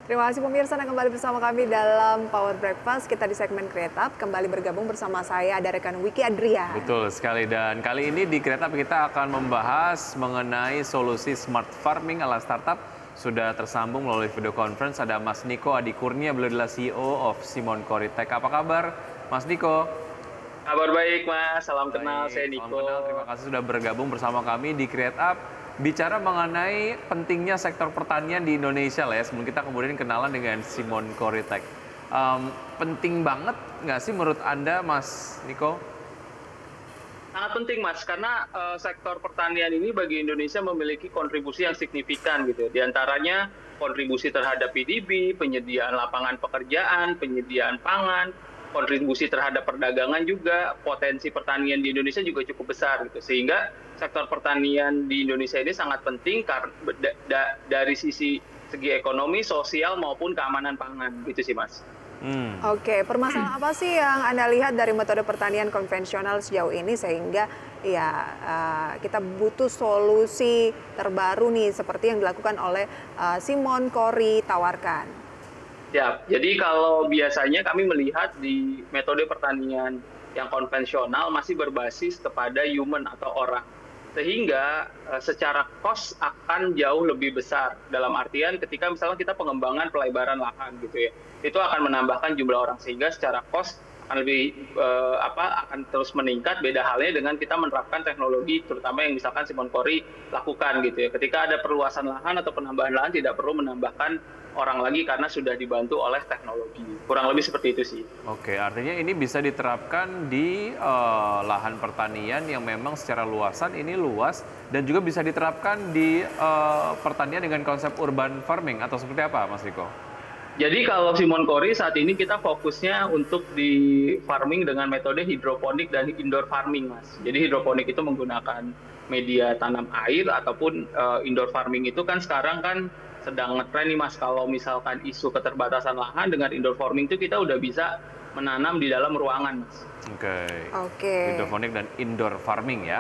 Terima kasih pemirsa yang kembali bersama kami dalam Power Breakfast. Kita di segmen Create Up kembali bergabung bersama saya, ada rekan Wiki Adrian. Betul sekali, dan kali ini di Create Up kita akan membahas mengenai solusi smart farming ala startup. Sudah tersambung melalui video conference ada Mas Niko Adi Kurnia, beliau adalah CEO of Simon Coritek. Apa kabar Mas Niko? Kabar baik Mas, salam kenal, saya Salam Niko. kenal, terima kasih sudah bergabung bersama kami di Create Up. Bicara mengenai pentingnya sektor pertanian di Indonesia lah ya, sebelum kita kemudian kenalan dengan Simon Coritek. Penting banget nggak sih menurut Anda, Mas Niko? Sangat penting Mas, karena sektor pertanian ini bagi Indonesia memiliki kontribusi yang signifikan gitu. Di antaranya kontribusi terhadap PDB, penyediaan lapangan pekerjaan, penyediaan pangan, kontribusi terhadap perdagangan juga, potensi pertanian di Indonesia juga cukup besar gitu. Sehingga sektor pertanian di Indonesia ini sangat penting karena dari segi ekonomi, sosial maupun keamanan pangan gitu sih Mas. Oke, permasalahan apa sih yang Anda lihat dari metode pertanian konvensional sejauh ini sehingga ya kita butuh solusi terbaru nih seperti yang dilakukan oleh Simon Cori tawarkan? Ya, jadi kalau biasanya kami melihat di metode pertanian yang konvensional masih berbasis kepada human atau orang. Sehingga secara cost akan jauh lebih besar. Dalam artian ketika misalnya kita pengembangan pelebaran lahan gitu ya, itu akan menambahkan jumlah orang sehingga secara cost akan lebih akan terus meningkat. Beda halnya dengan kita menerapkan teknologi, terutama yang misalkan Simon Cori lakukan gitu ya. Ketika ada perluasan lahan atau penambahan lahan tidak perlu menambahkan orang lagi karena sudah dibantu oleh teknologi. Kurang lebih seperti itu sih. Oke, artinya ini bisa diterapkan di lahan pertanian yang memang secara luasan ini luas dan juga bisa diterapkan di pertanian dengan konsep urban farming atau seperti apa, Mas Riko? Jadi kalau Simon Cori saat ini kita fokusnya untuk di farming dengan metode hidroponik dan indoor farming, Mas. Jadi hidroponik itu menggunakan media tanam air ataupun indoor farming itu kan sekarang kan sedang ngetren nih Mas, kalau misalkan isu keterbatasan lahan dengan indoor farming itu kita udah bisa menanam di dalam ruangan Mas. Oke. Hidroponik dan indoor farming ya.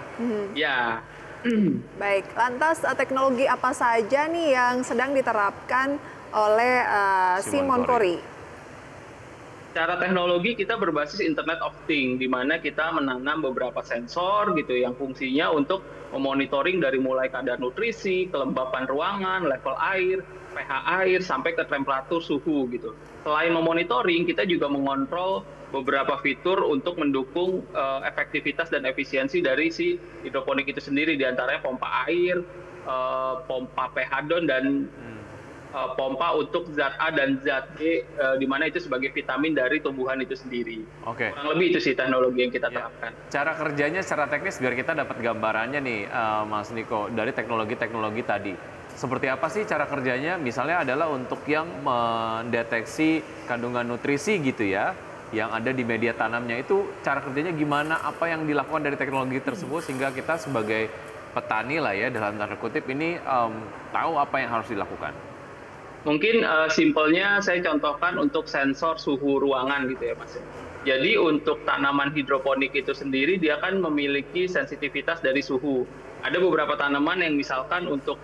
Ya. Baik, lantas teknologi apa saja nih yang sedang diterapkan oleh Simon Cori? Secara teknologi kita berbasis Internet of Things, di mana kita menanam beberapa sensor gitu yang fungsinya untuk memonitoring dari mulai kadar nutrisi, kelembapan ruangan, level air, pH air, sampai ke temperatur suhu gitu. Selain memonitoring, kita juga mengontrol beberapa fitur untuk mendukung efektivitas dan efisiensi dari si hidroponik itu sendiri, diantaranya pompa air, pompa pH don, dan pompa untuk zat A dan zat B, di mana itu sebagai vitamin dari tumbuhan itu sendiri. Oke. Kurang lebih itu sih teknologi yang kita terapkan. Cara kerjanya secara teknis biar kita dapat gambarannya nih, Mas Niko, dari teknologi-teknologi tadi. Seperti apa sih cara kerjanya? Misalnya adalah untuk yang mendeteksi kandungan nutrisi gitu ya, yang ada di media tanamnya itu cara kerjanya gimana? Apa yang dilakukan dari teknologi tersebut sehingga kita sebagai petani lah ya dalam tanda kutip ini tahu apa yang harus dilakukan? Mungkin simpelnya saya contohkan untuk sensor suhu ruangan gitu ya Mas. Jadi untuk tanaman hidroponik itu sendiri dia kan memiliki sensitivitas dari suhu. Ada beberapa tanaman yang misalkan untuk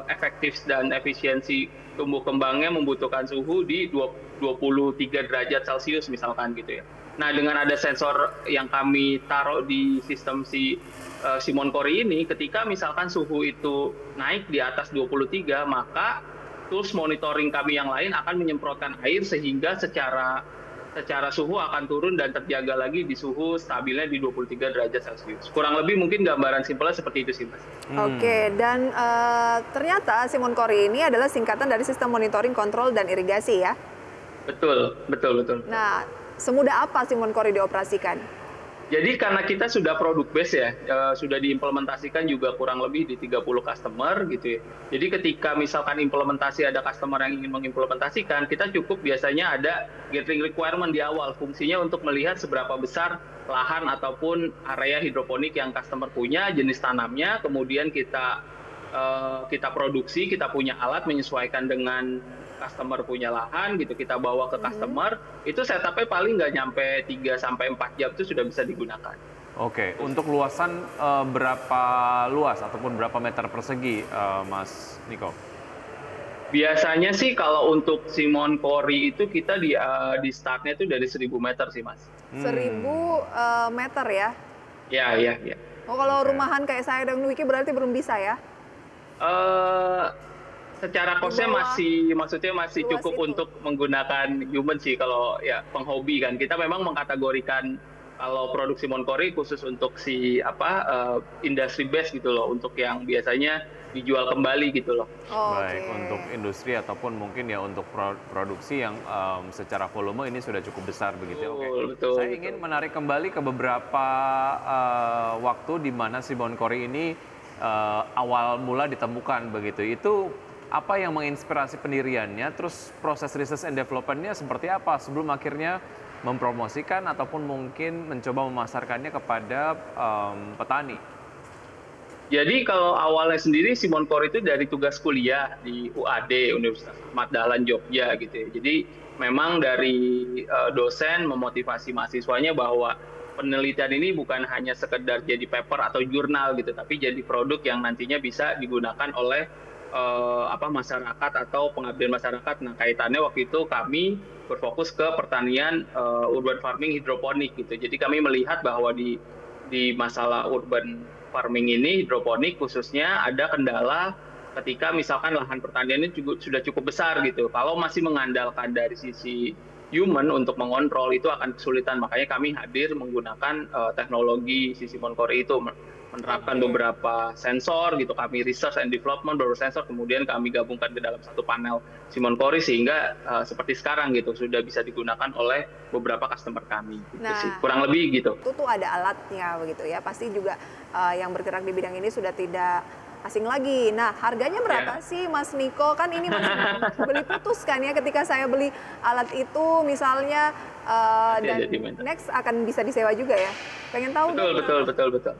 efektif dan efisiensi tumbuh kembangnya membutuhkan suhu di 23 derajat Celcius misalkan gitu ya. Nah dengan ada sensor yang kami taruh di sistem Simon Cori ini, ketika misalkan suhu itu naik di atas 23, maka tools monitoring kami yang lain akan menyemprotkan air sehingga secara suhu akan turun dan terjaga lagi di suhu stabilnya di 23 derajat Celcius. Kurang lebih mungkin gambaran simpelnya seperti itu sih Mas. Oke, dan ternyata Simon Cori ini adalah singkatan dari sistem monitoring, kontrol, dan irigasi ya? Betul. Nah, semudah apa Simon Cori dioperasikan? Jadi karena kita sudah product base ya, sudah diimplementasikan juga kurang lebih di 30 customer gitu ya. Jadi ketika misalkan implementasi ada customer yang ingin mengimplementasikan, kita cukup biasanya ada gathering requirement di awal. Fungsinya untuk melihat seberapa besar lahan ataupun area hidroponik yang customer punya, jenis tanamnya, kemudian kita produksi, kita punya alat menyesuaikan dengan customer punya lahan gitu, kita bawa ke customer, itu setupnya paling nggak nyampe 3-4 jam itu sudah bisa digunakan. Oke, untuk luasan berapa luas ataupun berapa meter persegi, Mas Niko? Biasanya sih kalau untuk Simon Kori itu kita di startnya itu dari 1.000 meter sih, Mas. 1.000 meter ya? Ya, ya, ya. Oh, kalau rumahan kayak saya dan Wiki berarti belum bisa ya? Secara costnya maksudnya masih luas cukup itu. untuk menggunakan human sih kalau ya penghobi kan. Kita memang mengkategorikan kalau produk Simon Kori khusus untuk industry base gitu loh, untuk yang biasanya dijual kembali gitu loh. Oh, Baik, oke. untuk industri ataupun mungkin ya untuk produksi yang secara volume ini sudah cukup besar begitu ya. Oke. Betul, Saya betul. ingin menarik kembali ke beberapa waktu di mana Simon Kori ini awal mula ditemukan begitu. Itu apa yang menginspirasi pendiriannya, terus proses research and development-nya seperti apa sebelum akhirnya mempromosikan ataupun mungkin mencoba memasarkannya kepada petani. Jadi kalau awalnya sendiri Simon Kori itu dari tugas kuliah di UAD, Universitas Ahmad Dahlan Jogja gitu ya. Jadi memang dari dosen memotivasi mahasiswanya bahwa penelitian ini bukan hanya sekedar jadi paper atau jurnal gitu, tapi jadi produk yang nantinya bisa digunakan oleh masyarakat atau pengabdian masyarakat. Nah, kaitannya waktu itu kami berfokus ke pertanian urban farming hidroponik gitu. Jadi kami melihat bahwa di masalah urban farming ini hidroponik khususnya ada kendala ketika misalkan lahan pertaniannya sudah cukup besar gitu. Kalau masih mengandalkan dari sisi human untuk mengontrol itu akan kesulitan. Makanya kami hadir menggunakan teknologi si Simon Kori itu, menerapkan beberapa sensor gitu. Kami research and development beberapa sensor, kemudian kami gabungkan ke dalam satu panel Simon Kori sehingga seperti sekarang gitu sudah bisa digunakan oleh beberapa customer kami gitu Nah, sih. Kurang lebih gitu. Itu tuh ada alatnya begitu ya. Pasti juga yang bergerak di bidang ini sudah tidak asing lagi. Nah, harganya berapa sih Mas Niko? Kan ini masih beli putus kan ya, ketika saya beli alat itu misalnya dan next akan bisa disewa juga ya. Pengen tahu Betul.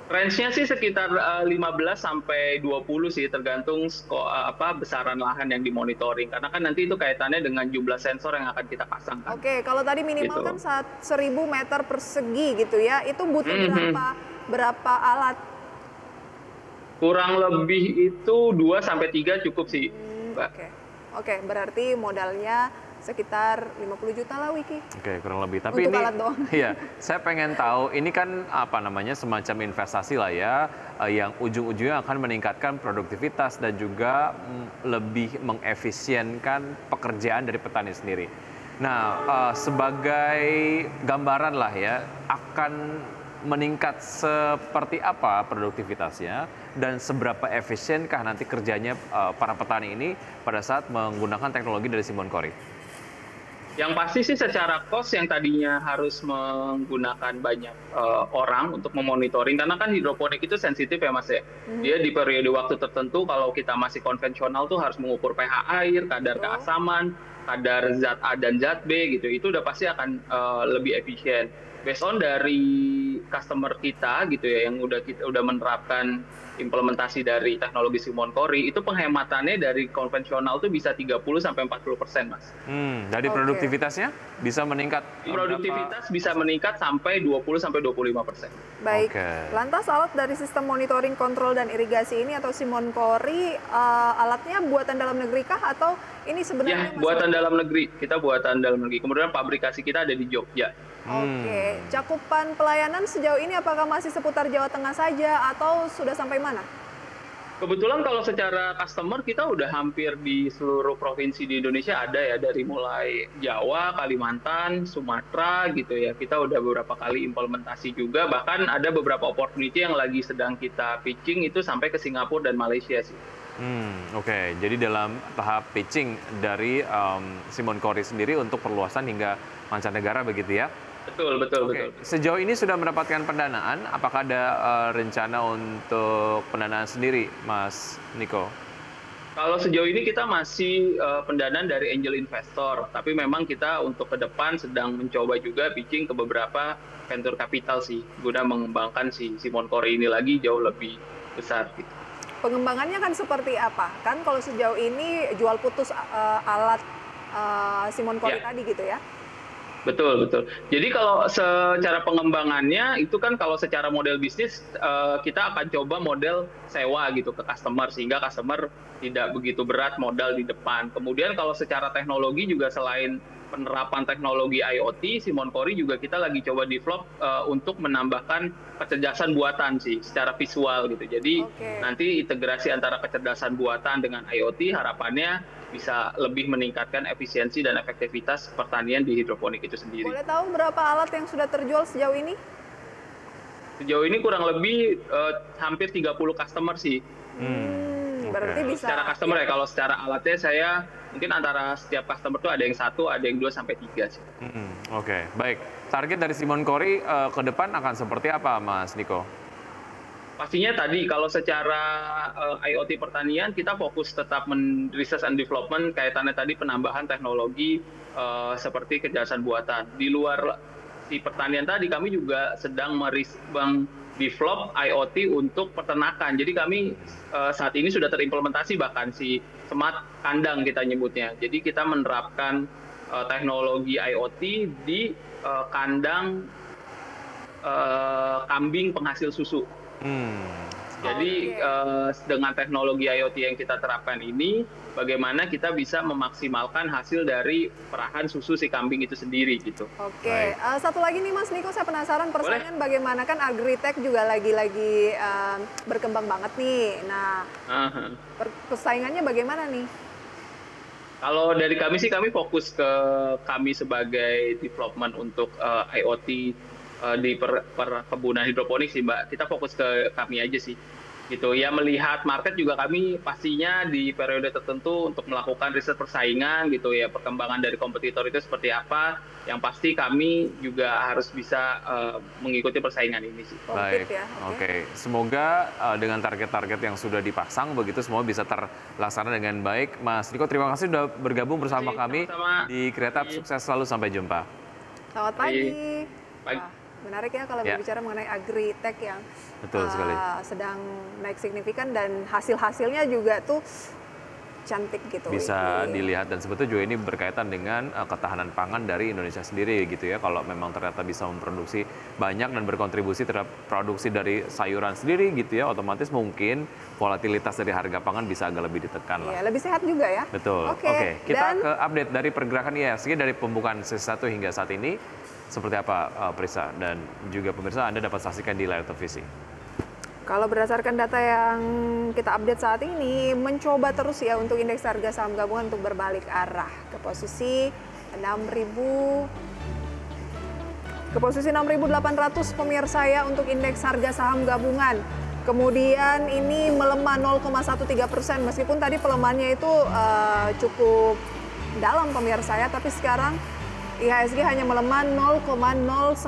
Range-nya sih sekitar 15 sampai 20 sih, tergantung besaran lahan yang dimonitoring. Karena kan nanti itu kaitannya dengan jumlah sensor yang akan kita pasang kan. Oke, kalau tadi minimal Gitu. kan 1.000 meter persegi gitu ya. Itu butuh berapa alat? Kurang lebih itu 2 sampai 3 cukup sih, Mbak. Oke, berarti modalnya sekitar 50 juta lah, Wiki. Oke, kurang lebih. Tapi Untuk ini, alat doang. iya, saya pengen tahu, ini kan semacam investasi lah ya, yang ujung-ujungnya akan meningkatkan produktivitas dan juga lebih mengefisienkan pekerjaan dari petani sendiri. Nah, sebagai gambaran lah ya, akan meningkat seperti apa produktivitasnya dan seberapa efisienkah nanti kerjanya para petani ini pada saat menggunakan teknologi dari Simon Kori? Yang pasti sih secara cost yang tadinya harus menggunakan banyak orang untuk memonitoring, karena kan hidroponik itu sensitif ya Mas ya. Dia di periode waktu tertentu kalau kita masih konvensional tuh harus mengukur pH air, kadar keasaman, kadar zat A dan zat B gitu. Itu udah pasti akan lebih efisien. Based on dari customer kita gitu ya, yang udah menerapkan implementasi dari teknologi Simon Kori, itu penghematannya dari konvensional tuh bisa 30-40%, Mas. Dari produktivitasnya bisa meningkat? Produktivitas bisa meningkat sampai 20-25%. Baik, lantas alat dari sistem monitoring, kontrol, dan irigasi ini atau Simon Kori, alatnya buatan dalam negeri kah atau ini sebenarnya? Ya, buatan dalam negeri. Kita buatan dalam negeri. Kemudian pabrikasi kita ada di Jogja. Oke, cakupan pelayanan sejauh ini apakah masih seputar Jawa Tengah saja atau sudah sampai mana? Kebetulan kalau secara customer kita udah hampir di seluruh provinsi di Indonesia ada ya, dari mulai Jawa, Kalimantan, Sumatera gitu ya. Kita udah beberapa kali implementasi juga, bahkan ada beberapa opportunity yang lagi sedang kita pitching itu sampai ke Singapura dan Malaysia sih. Oke, jadi dalam tahap pitching dari Simon Kori sendiri untuk perluasan hingga mancanegara begitu ya? Betul. Sejauh ini sudah mendapatkan pendanaan, apakah ada rencana untuk pendanaan sendiri, Mas Niko? Kalau sejauh ini kita masih pendanaan dari angel investor, tapi memang kita untuk ke depan sedang mencoba juga pitching ke beberapa venture capital sih, guna mengembangkan si Simon Kori ini lagi jauh lebih besar gitu. Pengembangannya kan seperti apa? Kan kalau sejauh ini jual putus alat Simon Kori tadi gitu ya? Betul. Jadi kalau secara pengembangannya itu kan kalau secara model bisnis kita akan coba model sewa gitu ke customer, sehingga customer tidak begitu berat modal di depan. Kemudian kalau secara teknologi juga selain penerapan teknologi IoT, Simon Cori juga kita lagi coba develop untuk menambahkan kecerdasan buatan sih secara visual gitu. Jadi nanti integrasi antara kecerdasan buatan dengan IoT harapannya bisa lebih meningkatkan efisiensi dan efektivitas pertanian di hidroponik itu sendiri. Boleh tahu berapa alat yang sudah terjual sejauh ini? Sejauh ini kurang lebih hampir 30 customer sih. Berarti bisa. Secara customer ya, kalau secara alatnya saya mungkin antara setiap customer tuh ada yang 1, ada yang 2 sampai 3 sih. Oke, baik. Target dari Simon Cori ke depan akan seperti apa, Mas Niko? Pastinya tadi kalau secara IoT pertanian kita fokus tetap research and development kaitannya tadi penambahan teknologi seperti kecerdasan buatan. Di luar si pertanian tadi kami juga sedang develop IoT untuk peternakan. Jadi kami saat ini sudah terimplementasi bahkan si smart kandang kita nyebutnya. Jadi kita menerapkan teknologi IoT di kandang kambing penghasil susu. Jadi dengan teknologi IoT yang kita terapkan ini, bagaimana kita bisa memaksimalkan hasil dari perahan susu si kambing itu sendiri gitu. Oke, satu lagi nih Mas Niko, saya penasaran persaingan bagaimana, kan agritech juga lagi berkembang banget nih. Nah, persaingannya bagaimana nih? Kalau dari kami sih, kami fokus ke kami sebagai development untuk IoT di perkebunan hidroponik sih Mbak. Kita fokus ke kami aja sih. Gitu ya, melihat market juga kami pastinya di periode tertentu untuk melakukan riset persaingan gitu ya, perkembangan dari kompetitor itu seperti apa. Yang pasti kami juga harus bisa mengikuti persaingan ini sih. Baik, oke. Semoga dengan target-target yang sudah dipasang begitu semua bisa terlaksana dengan baik. Mas Niko, terima kasih sudah bergabung bersama kami di Kreatap. Sukses selalu, sampai jumpa. Selamat pagi. Menarik ya kalau berbicara mengenai agritech yang sedang naik signifikan dan hasil-hasilnya juga tuh cantik gitu. Bisa dilihat, dan sebetulnya juga ini berkaitan dengan ketahanan pangan dari Indonesia sendiri gitu ya. Kalau memang ternyata bisa memproduksi banyak dan berkontribusi terhadap produksi dari sayuran sendiri gitu ya, otomatis mungkin volatilitas dari harga pangan bisa agak lebih ditekan lah. Iya, lebih sehat juga ya. Betul. Oke, kita ke update dari pergerakan IHSG dari pembukaan sesi 1 hingga saat ini. Seperti apa Prisa dan juga pemirsa, Anda dapat saksikan di layar televisi. Kalau berdasarkan data yang kita update saat ini, mencoba terus ya untuk indeks harga saham gabungan untuk berbalik arah ke posisi 6.800 pemirsa ya untuk indeks harga saham gabungan. Kemudian ini melemah 0,13%, meskipun tadi pelemahannya itu cukup dalam pemirsa ya, tapi sekarang IHSG hanya melemah 0,09%.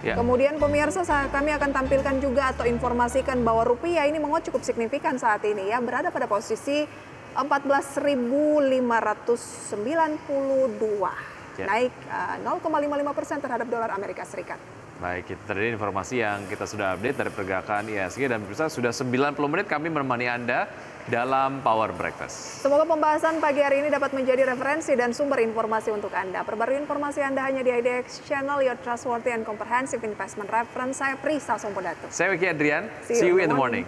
Kemudian pemirsa, kami akan tampilkan juga atau informasikan bahwa rupiah ini menguat cukup signifikan saat ini ya, berada pada posisi 14.592, naik 0,55% terhadap dolar Amerika Serikat. Baik, itu tadi informasi yang kita sudah update dari pergerakan IHSG, dan pemirsa sudah 90 menit kami menemani Anda dalam Power Breakfast. Semoga pembahasan pagi hari ini dapat menjadi referensi dan sumber informasi untuk Anda. Perbarui informasi Anda hanya di IDX Channel, your trustworthy and comprehensive investment reference. Saya Prisa Sompodatu. Saya Wiki Adrian. See you in the morning.